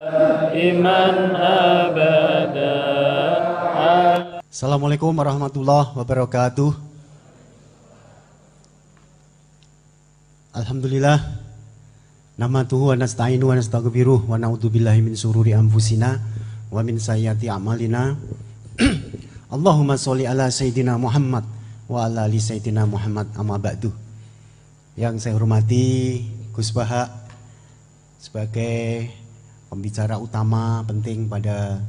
iman abada. Assalamualaikum warahmatullahi wabarakatuh. Alhamdulillah, nahmaduhu wa nasta'inu wa nastaghfiruh wa na'udzubillahi min syururi anfusina wa min sayyiati a'malina. Allahumma sholli ala sayyidina Muhammad wa ala ali sayyidina Muhammad, amma ba'du. Yang saya hormati Gus Baha sebagai pembicara utama penting pada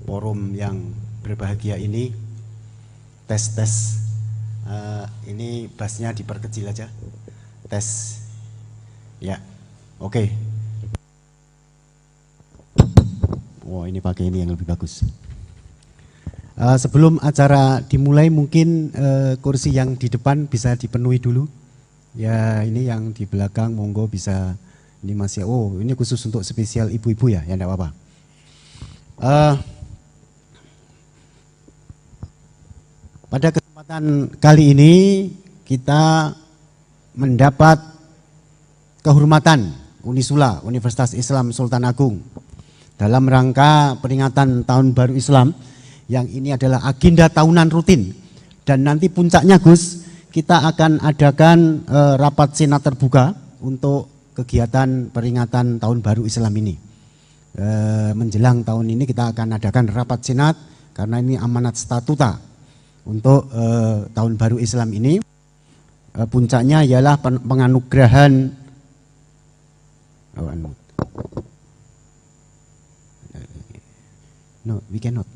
forum yang berbahagia ini. Tes ini bassnya diperkecil aja. Tes ya, oke. Wah, ini pakai ini yang lebih bagus. Sebelum acara dimulai mungkin kursi yang di depan bisa dipenuhi dulu. Ya, ini yang di belakang monggo bisa. Ini masih, oh ini khusus untuk spesial ibu-ibu ya, enggak apa-apa. Pada kesempatan kali ini kita mendapat kehormatan Unisula, Universitas Islam Sultan Agung, dalam rangka peringatan Tahun Baru Islam, yang ini adalah agenda tahunan rutin. Dan nanti puncaknya Gus, kita akan adakan rapat senat terbuka untuk kegiatan peringatan Tahun Baru Islam ini. Menjelang tahun ini kita akan adakan rapat senat karena ini amanat statuta untuk Tahun Baru Islam ini. Puncaknya ialah penganugerahan no, we cannot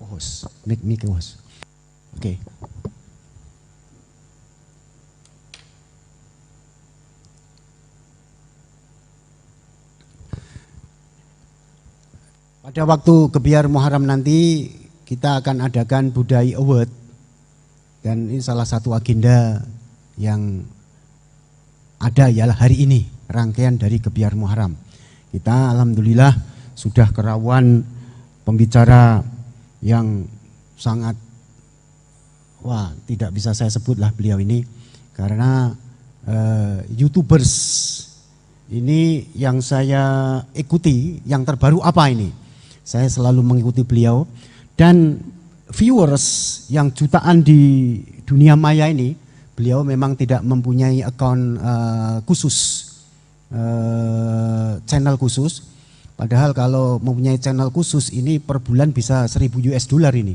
host, make host. Oke. Pada waktu Gebiar Muharram nanti kita akan adakan Budaya Award. Dan ini salah satu agenda yang ada ialah hari ini, rangkaian dari Gebiar Muharram. Kita alhamdulillah sudah kerawan pembicara yang sangat, wah tidak bisa saya sebutlah beliau ini, karena YouTubers ini yang saya ikuti, yang terbaru apa ini? Saya selalu mengikuti beliau, dan viewers yang jutaan di dunia maya ini, beliau memang tidak mempunyai akun khusus, channel khusus. Padahal kalau mempunyai channel khusus ini per bulan bisa $1.000 ini.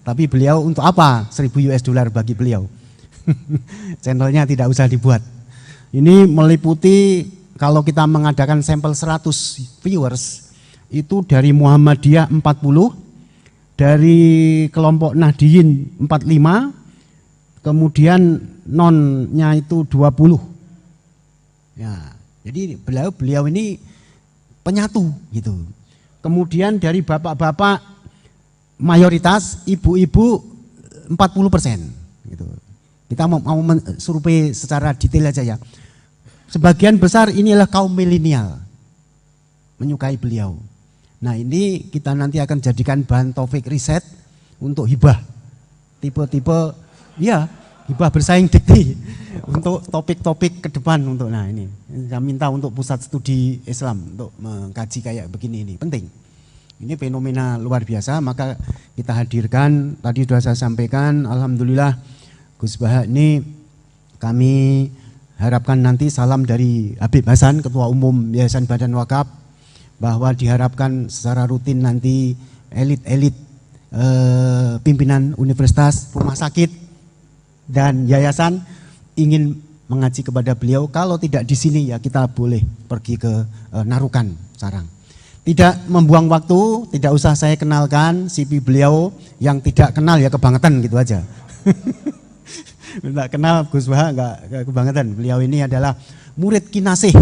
Tapi beliau untuk apa $1.000 bagi beliau? Channelnya tidak usah dibuat. Ini meliputi, kalau kita mengadakan sampel 100 viewers, itu dari Muhammadiyah 40, dari kelompok Nahdiyin 45, kemudian nonnya itu 20. Ya, jadi beliau ini penyatu gitu. Kemudian dari bapak-bapak mayoritas, ibu-ibu 40% gitu. Kita mau survei secara detail aja ya. Sebagian besar inilah kaum milenial menyukai beliau. Nah, ini kita nanti akan jadikan bahan taufik riset untuk hibah. Tipe-tipe, ya hibah bersaing dikti untuk topik-topik ke depan untuk, nah ini. Saya minta untuk pusat studi Islam untuk mengkaji kayak begini ini, penting. Ini fenomena luar biasa, maka kita hadirkan, tadi sudah saya sampaikan, alhamdulillah Gus Baha ini kami harapkan nanti salam dari Habib Hasan, Ketua Umum Yayasan Badan Wakaf, bahwa diharapkan secara rutin nanti elit-elit pimpinan universitas, rumah sakit, dan yayasan ingin mengaji kepada beliau. Kalau tidak di sini ya kita boleh pergi ke Narukan, Sarang. Tidak membuang waktu, tidak usah saya kenalkan CV beliau, yang tidak kenal ya kebangetan gitu aja. Tidak kenal Gus Baha enggak kebangetan. Beliau ini adalah murid kinasih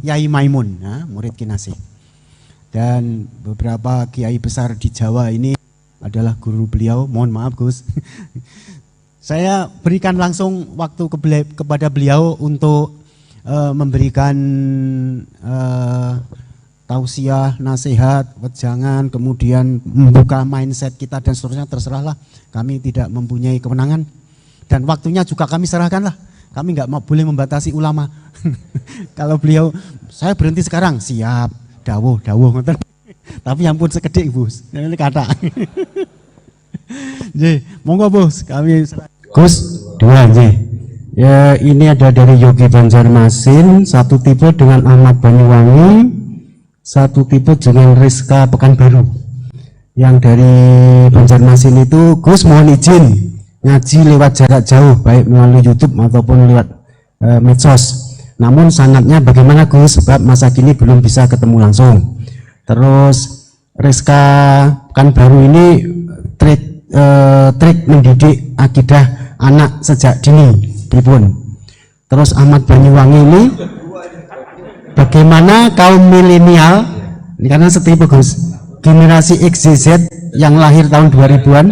Yai Maimun, ya, murid kinasih. Dan beberapa kiai besar di Jawa ini adalah guru beliau. Mohon maaf Gus. Saya berikan langsung waktu kepada beliau untuk memberikan tausiah, nasihat, wejangan, kemudian membuka mindset kita dan seterusnya. Terserahlah, kami tidak mempunyai kewenangan. Dan waktunya juga kami serahkanlah. Kami nggak mau boleh membatasi ulama. Kalau beliau, saya berhenti sekarang, siap, dawuh, ngoten. Tapi ampun sekedhik Bos, ini kata. Nggih, monggo Bos, kami Gus dua nggih. Ya, ini ada dari Yogi Banjarmasin, satu tipe dengan Ahmad Banyuwangi, satu tipe dengan Rizka Pekanbaru. Yang dari Banjarmasin itu, Gus mohon izin ngaji lewat jarak jauh, baik melalui YouTube ataupun lewat medsos. Namun sanadnya bagaimana Gus? Sebab masa kini belum bisa ketemu langsung. Terus Rizka Pekanbaru ini trik mendidik akidah anak sejak dini. Pripun. Terus Ahmad Banyuwangi ini bagaimana kaum milenial, ini karena setipe Gus, generasi XZ yang lahir tahun 2000-an,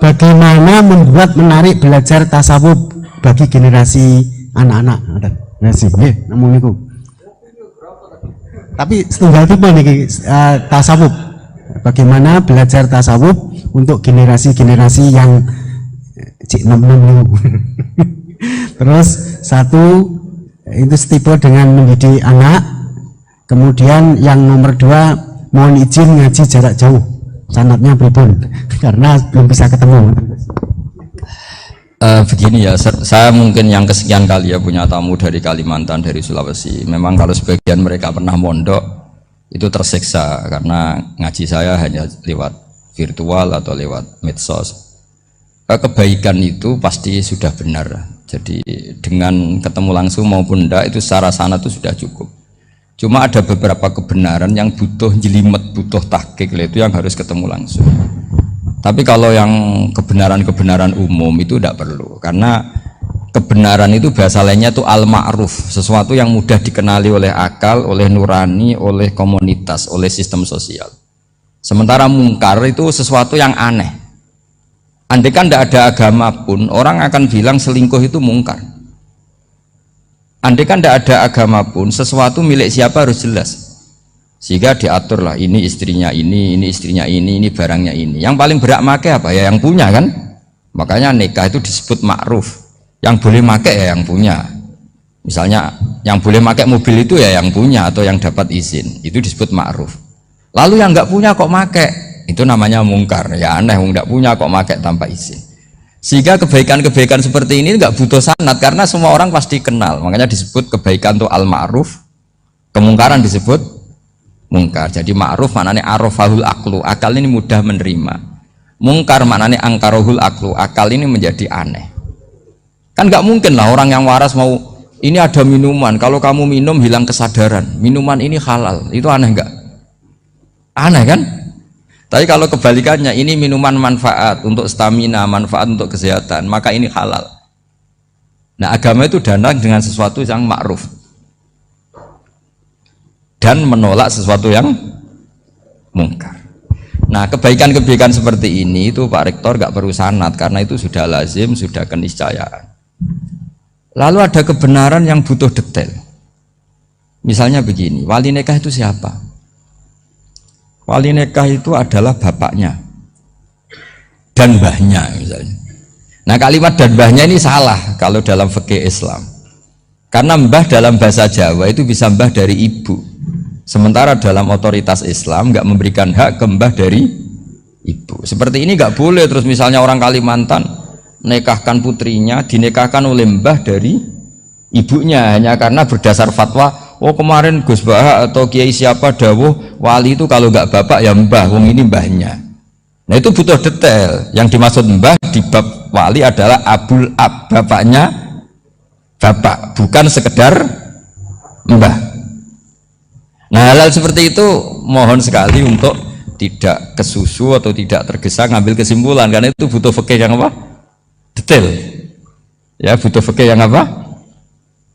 bagaimana membuat menarik belajar tasawuf bagi generasi anak-anak. Namun niku. Tapi setunggal tipe nih tasawuf. Bagaimana belajar tasawuf untuk generasi-generasi yang cik nom-nom. Terus satu itu setipe dengan mendidik anak. Kemudian yang nomor dua mohon izin ngaji jarak jauh. Sanadnya pripun karena belum bisa ketemu. Begini ya, saya mungkin yang kesekian kali ya punya tamu dari Kalimantan, dari Sulawesi. Memang kalau sebagian mereka pernah mondok itu tersiksa karena ngaji saya hanya lewat virtual atau lewat medsos. Kebaikan itu pasti sudah benar. Jadi dengan ketemu langsung maupun enggak itu secara sanad itu sudah cukup. Cuma ada beberapa kebenaran yang butuh jelimet, butuh tahqiq, itu yang harus ketemu langsung. Tapi kalau yang kebenaran-kebenaran umum itu tidak perlu, karena kebenaran itu bahasa lainnya itu al-ma'ruf, sesuatu yang mudah dikenali oleh akal, oleh nurani, oleh komunitas, oleh sistem sosial. Sementara mungkar itu sesuatu yang aneh. Andai kan tidak ada agama pun, orang akan bilang selingkuh itu mungkar. Andai kan tidak ada agama pun, sesuatu milik siapa harus jelas. Sehingga diaturlah ini istrinya ini istrinya ini barangnya ini. Yang paling berhak make apa ya yang punya kan? Makanya nikah itu disebut ma'ruf. Yang boleh make ya yang punya. Misalnya yang boleh make mobil itu ya yang punya atau yang dapat izin. Itu disebut ma'ruf. Lalu yang nggak punya kok make, itu namanya mungkar. Ya aneh, nggak punya kok make tanpa izin. Sehingga kebaikan-kebaikan seperti ini nggak butuh sanad karena semua orang pasti kenal. Makanya disebut kebaikan itu al-ma'ruf, kemungkaran disebut mungkar. Jadi ma'ruf maknanya arafahul aklu, akal ini mudah menerima. Mungkar maknanya angkarohul aklu, akal ini menjadi aneh. Kan nggak mungkin lah orang yang waras mau ini ada minuman, kalau kamu minum hilang kesadaran, minuman ini halal, itu aneh nggak? Aneh kan? Tapi kalau kebalikannya, ini minuman manfaat untuk stamina, manfaat untuk kesehatan, maka ini halal. Nah agama itu datang dengan sesuatu yang ma'ruf dan menolak sesuatu yang mungkar. Nah kebaikan-kebaikan seperti ini itu Pak Rektor gak perlu sanad karena itu sudah lazim, sudah keniscayaan. Lalu ada kebenaran yang butuh detail. Misalnya begini, wali nikah itu siapa? Wali nikah itu adalah bapaknya dan mbahnya misalnya. Nah kalimat dan mbahnya ini salah kalau dalam fikih Islam. Karena mbah dalam bahasa Jawa itu bisa mbah dari ibu. Sementara dalam otoritas Islam nggak memberikan hak ke mbah dari ibu. Seperti ini nggak boleh. Terus misalnya orang Kalimantan menikahkan putrinya dinikahkan oleh mbah dari ibunya hanya karena berdasar fatwa. Oh kemarin Gus Bah atau Kiai siapa dawuh wali itu kalau nggak bapak ya mbah, wong ini mbahnya. Nah itu butuh detail. Yang dimaksud mbah di bab wali adalah abul ab, bapaknya bapak, bukan sekedar mbah. Nah hal-hal seperti itu mohon sekali untuk tidak kesusu atau tidak tergesa ngambil kesimpulan karena itu butuh fikih yang apa? Detail. Ya butuh fikih yang apa?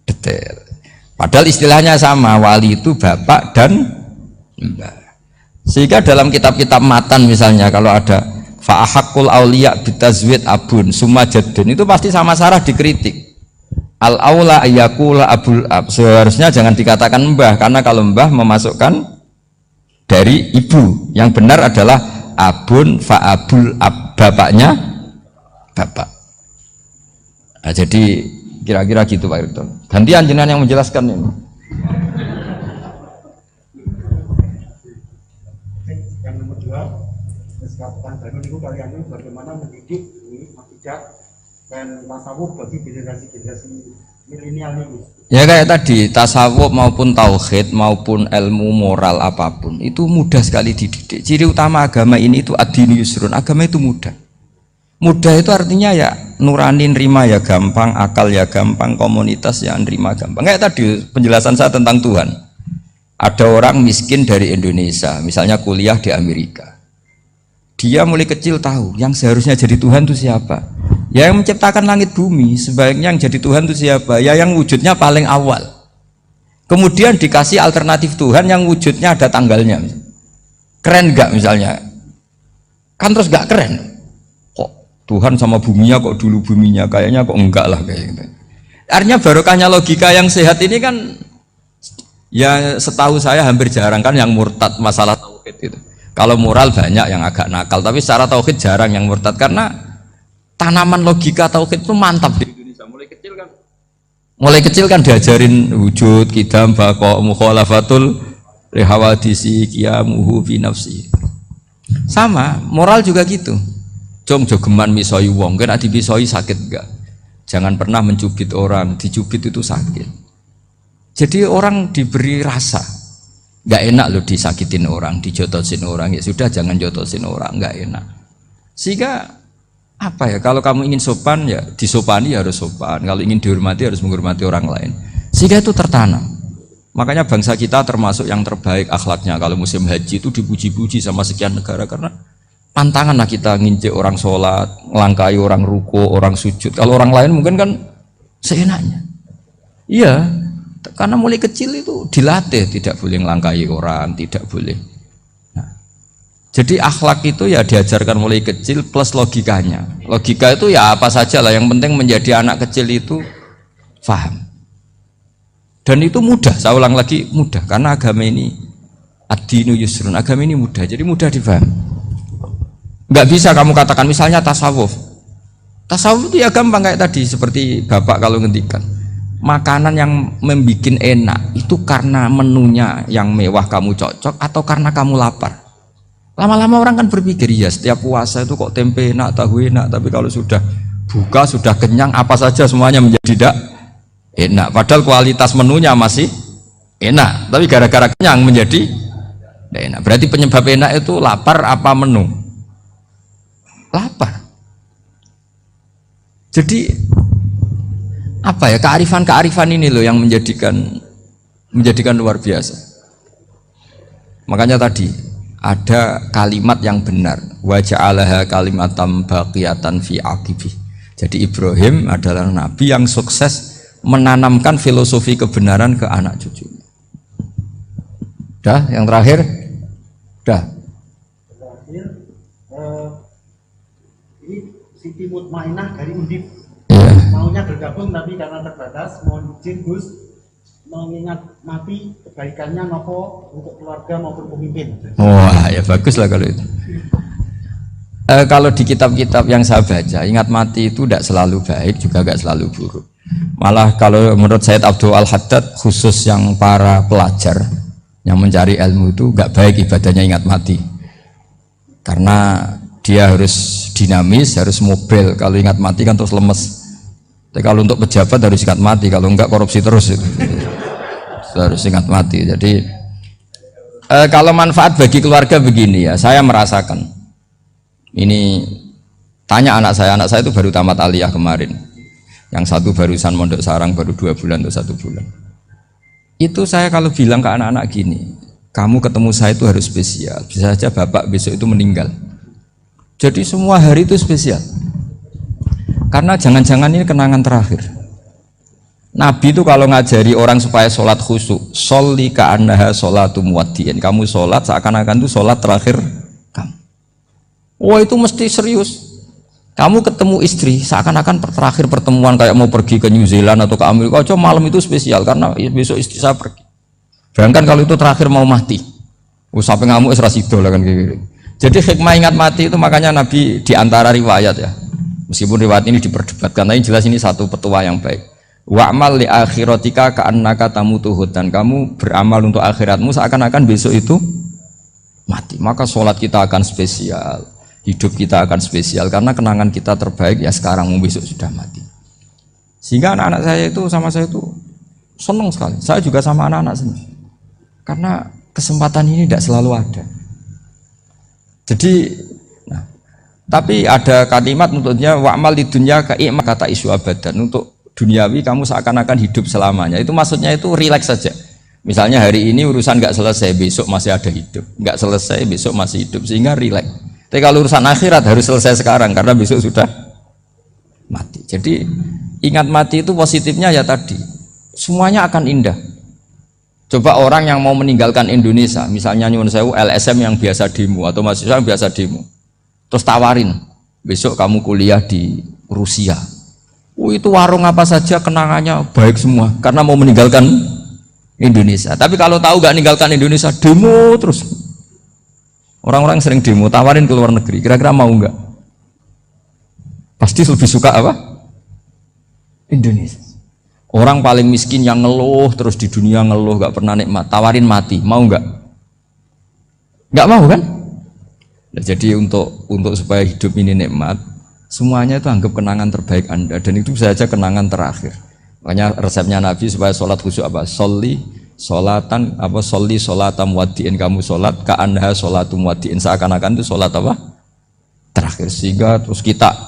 Detail. Padahal istilahnya sama, wali itu bapak dan mbah. Sehingga dalam kitab-kitab matan misalnya kalau ada fa'ahakul awliya bitazwid abun summa jaddun itu pasti sama Sarah dikritik. Al-aula ayyakula abul ab, seharusnya jangan dikatakan mbah karena kalau mbah memasukkan dari ibu. Yang benar adalah abun fa'abul ab, bapaknya bapak. Nah, jadi kira-kira gitu Pak Rektor. Gantian jenengan yang menjelaskan ini. Yang nomor 2, Kabupaten Bandung itu kalian bagaimana mendidik ini akidah dan tasawuf bagi generasi milenial ini. Ya kayak tadi, tasawuf maupun tauhid maupun ilmu moral apapun itu mudah sekali dididik. Ciri utama agama ini itu ad-dinu yusrun, agama itu mudah. Mudah itu artinya ya nurani nerima ya gampang, akal ya gampang, komunitas ya nerima gampang. Kayak tadi penjelasan saya tentang Tuhan. Ada orang miskin dari Indonesia, misalnya kuliah di Amerika. Dia mulai kecil tahu yang seharusnya jadi Tuhan itu siapa. Ya yang menciptakan langit bumi, sebaiknya yang jadi Tuhan itu siapa? Ya yang wujudnya paling awal. Kemudian dikasih alternatif Tuhan yang wujudnya ada tanggalnya. Keren nggak misalnya? Kan terus nggak keren. Kok Tuhan sama buminya kok dulu buminya? Kayaknya kok enggak lah kayak gitu. Artinya barokahnya logika yang sehat ini kan, ya setahu saya hampir jarang kan yang murtad masalah tauhid itu. Kalau moral banyak yang agak nakal, tapi secara tauhid jarang yang murtad karena tanaman logika tauhid itu mantap di Indonesia. Mulai kecil kan diajarin wujud, kidam, baqo, mukhalafatul lihawadisi, qiyamuhu fi nafsi. Sama, moral juga gitu. Jong jogeman misoi wong, kena dipisoi sakit enggak? Jangan pernah mencubit orang, dicubit itu sakit. Jadi orang diberi rasa. Enggak enak loh disakitin orang, dijotosin orang, ya sudah jangan jotosin orang, enggak enak. Sehingga apa ya, kalau kamu ingin sopan ya disopani ya harus sopan, kalau ingin dihormati harus menghormati orang lain, sehingga itu tertanam. Makanya bangsa kita termasuk yang terbaik akhlaknya. Kalau musim haji itu dipuji-puji sama sekian negara karena pantangan lah kita nginjek orang sholat, ngelangkai orang ruko, orang sujud. Kalau orang lain mungkin kan seenaknya. Iya, karena mulai kecil itu dilatih tidak boleh ngelangkai orang, tidak boleh. Jadi akhlak itu ya diajarkan mulai kecil plus logikanya. Logika itu ya apa saja lah, yang penting menjadi anak kecil itu paham. Dan itu mudah, saya ulang lagi mudah, karena agama ini ad-dinu yusrun, agama ini mudah, jadi mudah dipahami. Nggak bisa kamu katakan misalnya tasawuf. Tasawuf itu ya gampang kayak tadi, seperti Bapak kalau ngendikan. Makanan yang membuat enak itu karena menunya yang mewah kamu cocok atau karena kamu lapar. Lama-lama orang kan berpikir, ya setiap puasa itu kok tempe enak, tahu enak, tapi kalau sudah buka, sudah kenyang, apa saja semuanya menjadi tidak enak. Padahal kualitas menunya masih enak, tapi gara-gara kenyang menjadi tidak enak. Berarti penyebab enak itu lapar apa menu? Lapar. Jadi apa ya, kearifan ini loh yang menjadikan luar biasa. Makanya tadi ada kalimat yang benar, wa ja'alaha kalimatam baqiyatan fi aqibih. Jadi Ibrahim adalah nabi yang sukses menanamkan filosofi kebenaran ke anak cucunya. Dah, yang terakhir. Dah. Ini Siti Mutmainah dari Undip. Yeah. Maunya bergabung tapi karena terbatas, mohon izin Gus mengingat mati kebaikannya nopo untuk keluarga maupun pemimpin. Wah, ya bagus lah kalau itu. Kalau di kitab-kitab yang saya baca, ingat mati itu tidak selalu baik, juga tidak selalu buruk. Malah kalau menurut Sayyid Abdul Al-Haddad, khusus yang para pelajar yang mencari ilmu itu nggak baik ibadahnya ingat mati, karena dia harus dinamis, harus mobil. Kalau ingat mati kan terus lemes. Tapi kalau untuk pejabat harus ingat mati, kalau enggak korupsi terus itu. Harus ingat mati. Jadi kalau manfaat bagi keluarga begini ya, saya merasakan ini. Tanya anak saya itu baru tamat aliyah kemarin, yang satu barusan mondok sarang baru 2 bulan atau 1 bulan. Itu saya kalau bilang ke anak-anak gini, kamu ketemu saya itu harus spesial, bisa saja bapak besok itu meninggal. Jadi semua hari itu spesial, karena jangan-jangan ini kenangan terakhir. Nabi itu kalau ngajari orang supaya sholat khusyuk, sholli ka'annaha sholatu muwaddi'in, kamu sholat seakan-akan itu sholat terakhir kamu. Wah, itu mesti serius. Kamu ketemu istri seakan-akan terakhir pertemuan, kayak mau pergi ke New Zealand atau ke Amerika aja, malam itu spesial karena besok istri saya pergi. Bayangkan kalau itu terakhir mau mati, sampai ngamuk serasi lah kan gitu. Jadi hikmah ingat mati itu makanya Nabi diantara riwayat ya, Meskipun riwayat ini diperdebatkan, tapi jelas ini satu petua yang baik. Wa'mal li akhiratika ka'annaka tamutuhud, dan kamu beramal untuk akhiratmu seakan-akan besok itu mati. Maka sholat kita akan spesial, hidup kita akan spesial karena kenangan kita terbaik ya sekarang, besok sudah mati. Sehingga anak-anak saya itu sama saya itu senang sekali. Saya juga sama anak-anak senang. Karena kesempatan ini tidak selalu ada. Jadi, nah, tapi ada kalimat untuknya wa'mal di dunya ka'ima kata isu abadan, untuk duniawi kamu seakan-akan hidup selamanya. Itu maksudnya itu rileks saja. Misalnya hari ini urusan nggak selesai, besok masih ada hidup. Nggak selesai, besok masih hidup, sehingga rileks. Tapi kalau urusan akhirat harus selesai sekarang karena besok sudah mati. Jadi ingat mati itu positifnya ya tadi, semuanya akan indah. Coba orang yang mau meninggalkan Indonesia, misalnya nyuwun sewu LSM yang biasa demo atau mahasiswa yang biasa demo, terus tawarin besok kamu kuliah di Rusia, itu warung apa saja kenangannya baik semua karena mau meninggalkan Indonesia. Tapi kalau tahu gak meninggalkan Indonesia, demo terus. Orang-orang sering demo, tawarin ke luar negeri, kira-kira mau nggak? Pasti lebih suka apa? Indonesia. Orang paling miskin yang ngeluh terus di dunia ngeluh gak pernah nikmat, tawarin mati, mau nggak? Nggak mau kan? Nah, jadi untuk supaya hidup ini nikmat, semuanya itu anggap kenangan terbaik Anda, dan itu bisa saja kenangan terakhir. Makanya resepnya Nabi supaya sholat khusyuk apa? Sholli sholatam wadiin, kamu sholat ka'anha sholatum wadiin, seakan-akan itu sholat apa? Terakhir. Sehingga terus kita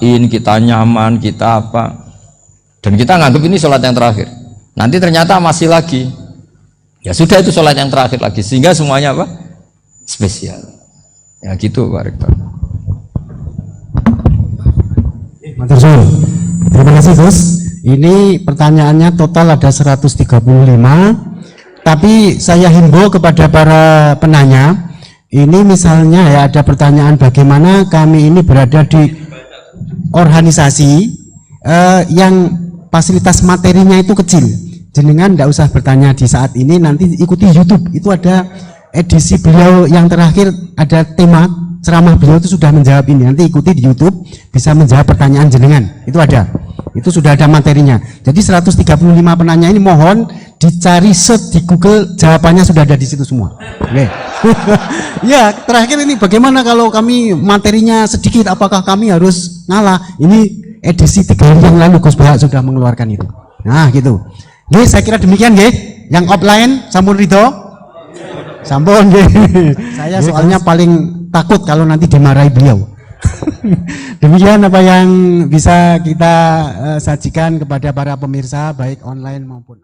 nyaman, kita apa, dan kita nganggap ini sholat yang terakhir. Nanti ternyata masih lagi, ya sudah itu sholat yang terakhir lagi, sehingga semuanya apa? Spesial. Ya gitu Pak Rektor. Terima kasih Gus. Ini pertanyaannya total ada 135, tapi saya himbau kepada para penanya, ini misalnya ya ada pertanyaan bagaimana kami ini berada di organisasi yang fasilitas materinya itu kecil, jenengan tidak usah bertanya di saat ini, nanti ikuti YouTube, itu ada edisi beliau yang terakhir, ada tema ceramah beliau itu sudah menjawab ini, nanti ikuti di YouTube bisa menjawab pertanyaan jenengan, itu ada, itu sudah ada materinya. Jadi 135 penanya ini mohon dicari search di Google, jawabannya sudah ada di situ semua. Oke. Ya terakhir ini bagaimana kalau kami materinya sedikit, apakah kami harus ngalah? Ini edisi 3 hari yang lalu Gus Bahak sudah mengeluarkan itu. Nah gitu. Oke, saya kira demikian nggih. Yang offline sampun ridho? Sampun nggih. Saya soalnya paling takut kalau nanti dimarahi beliau. Demikian apa yang bisa kita sajikan kepada para pemirsa baik online maupun